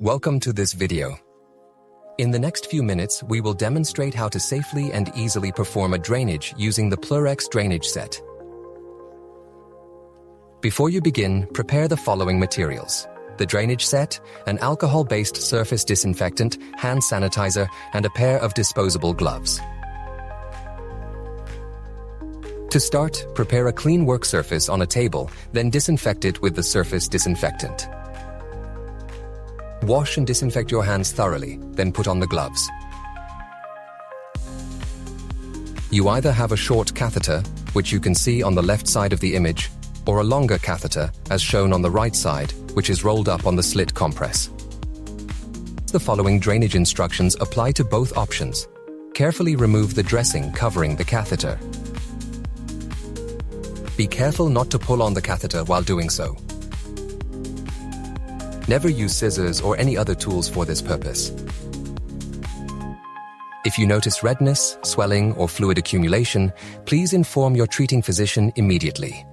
Welcome to this video. In the next few minutes, we will demonstrate how to safely and easily perform a drainage using the Pleurex drainage set. Before you begin, prepare the following materials: the drainage set, an alcohol-based surface disinfectant, hand sanitizer, and a pair of disposable gloves. To start, prepare a clean work surface on a table, then disinfect it with the surface disinfectant. Wash and disinfect your hands thoroughly, then put on the gloves. You either have a short catheter, which you can see on the left side of the image, or a longer catheter, as shown on the right side, which is rolled up on the slit compress. The following drainage instructions apply to both options. Carefully remove the dressing covering the catheter. Be careful not to pull on the catheter while doing so. Never use scissors or any other tools for this purpose. If you notice redness, swelling, or fluid accumulation, please inform your treating physician immediately.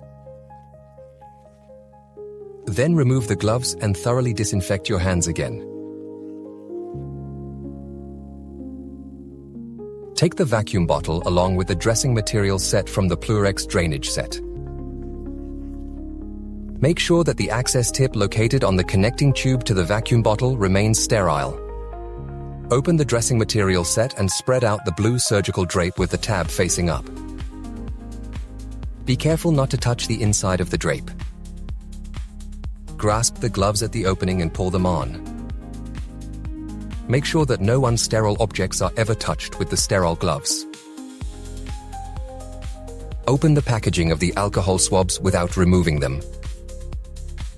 Then remove the gloves and thoroughly disinfect your hands again. Take the vacuum bottle along with the dressing material set from the Pleurex drainage set. Make sure that the access tip located on the connecting tube to the vacuum bottle remains sterile. Open the dressing material set and spread out the blue surgical drape with the tab facing up. Be careful not to touch the inside of the drape. Grasp the gloves at the opening and pull them on. Make sure that no unsterile objects are ever touched with the sterile gloves. Open the packaging of the alcohol swabs without removing them.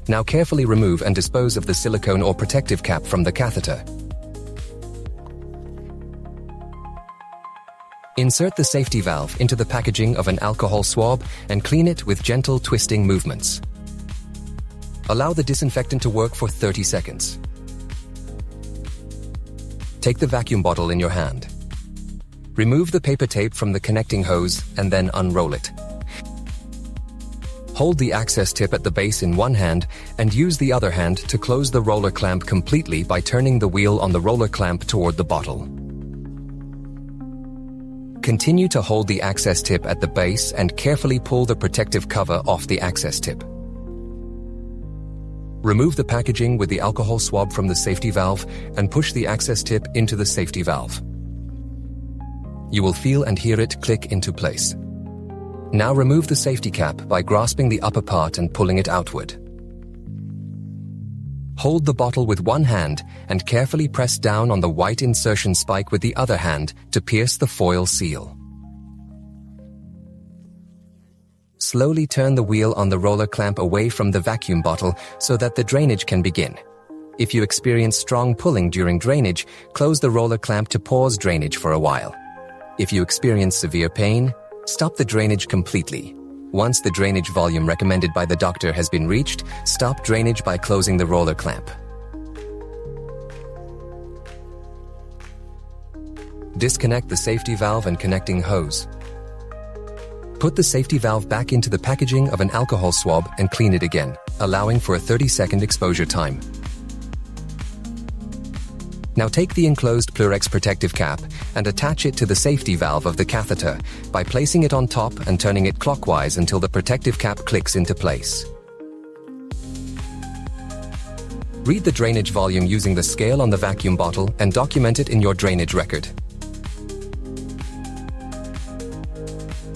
Now carefully remove and dispose of the silicone or protective cap from the catheter. Insert the safety valve into the packaging of an alcohol swab and clean it with gentle twisting movements. Allow the disinfectant to work for 30 seconds. Take the vacuum bottle in your hand. Remove the paper tape from the connecting hose and then unroll it. Hold the access tip at the base in one hand and use the other hand to close the roller clamp completely by turning the wheel on the roller clamp toward the bottle. Continue to hold the access tip at the base and carefully pull the protective cover off the access tip. Remove the packaging with the alcohol swab from the safety valve and push the access tip into the safety valve. You will feel and hear it click into place. Now remove the safety cap by grasping the upper part and pulling it outward. Hold the bottle with one hand and carefully press down on the white insertion spike with the other hand to pierce the foil seal. Slowly turn the wheel on the roller clamp away from the vacuum bottle so that the drainage can begin. If you experience strong pulling during drainage, close the roller clamp to pause drainage for a while. If you experience severe pain, stop the drainage completely. Once the drainage volume recommended by the doctor has been reached, stop drainage by closing the roller clamp. Disconnect the safety valve and connecting hose. Put the safety valve back into the packaging of an alcohol swab and clean it again, allowing for a 30-second exposure time. Now take the enclosed Pleurex protective cap and attach it to the safety valve of the catheter by placing it on top and turning it clockwise until the protective cap clicks into place. Read the drainage volume using the scale on the vacuum bottle and document it in your drainage record.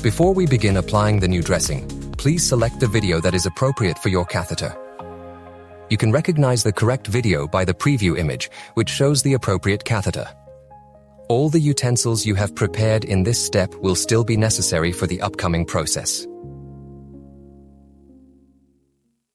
Before we begin applying the new dressing, please select the video that is appropriate for your catheter. You can recognize the correct video by the preview image, which shows the appropriate catheter. All the utensils you have prepared in this step will still be necessary for the upcoming process.